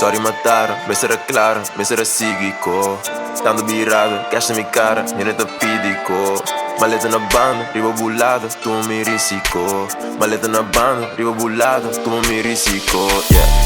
Sorry mataram, mas era claro, mas era psíquico. Estando virado, cash na minha cara, eu nem te pedico. Maleta na banda, riba bulada, tu me risicou. Maleta na banda, riba bulada, tu me risicou.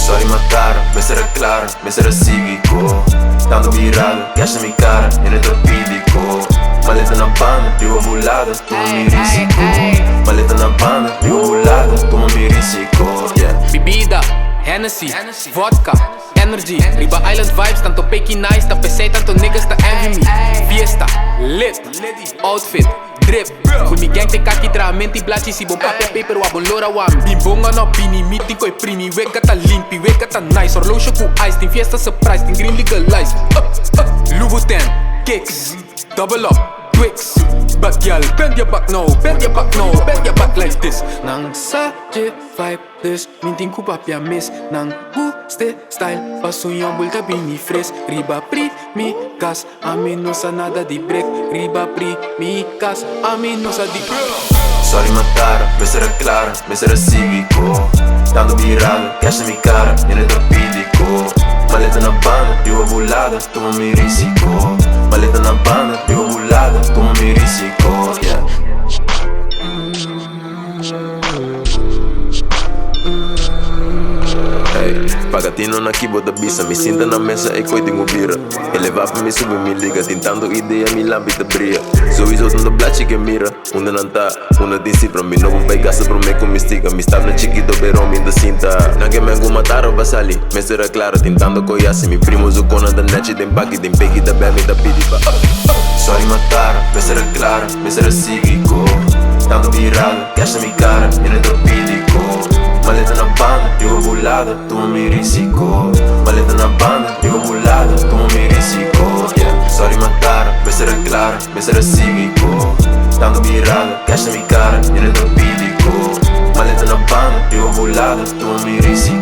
Sorry mataram, mas era claro, mas era psíquico. Estando virado, cash na minha cara, eu nem te pedico. Maleta na banda, riba bulada, tu me risicou. Maleta na banda, riba bulada, tu me risicou. Bebida, Hennessy, vodka, energy, Riba Island vibes, tanto Peky nice, tanto PC, tanto niggas ta envy me. Fiesta, lit, outfit, drip. With me gang te kaki tra menti blachi si bon pape paper wa bon lora wa bimbonga no bini meeting koi primi we gata limpi, we gata nice. Horloge ku ice, tin fiesta surprise, tin green legalize. Louboutin, kicks, double up, Twix. But y'all, bend your back now, bend your back now, bend your back like this. Nang sa vibe dus, minting ku papia miss. Nang guste style, paso yung bulta bini fresh. Riba pri mi kas, amin no sa nada di break. Riba pri mi kas, amin no sa di Sorry mataram, mas era claro, mas era psíquico. Estando virado, cash na minha cara, eu nem te pedico. Maleta na banda, riba bulada, tu me risicou. Maleta na banda, riba bulada, tu me risicou. Pagatino na keyboard da bisa, me sinta na mesa e coi tengo vira. Elevava me sube me liga, tentando ideia me lambita brilha. Sowieso no blachi que mira, una não tá, una din cifra. Me novo vai gasta pro me com mistiga, me estava na chiquito verão me da cinta. Nangue mengo mataram vasali, me será clara, tentando coiasse. Me primo zucona da net, dem baki, dem pegi da bem, me da pidi. Sorry mataram, me será clara, me será psíquico. Estando virado, cash na minha cara, eu nem te pedico. Maleta na banda, riba bulada, tu me risicou. Maleta na banda, riba bulada, tu me risicou. Sorry mataram, mas era claro, mas era psíquico. Estando virado, cash na minha cara, eu nem te pedico. Maleta na banda, riba bulada, tu me risicou.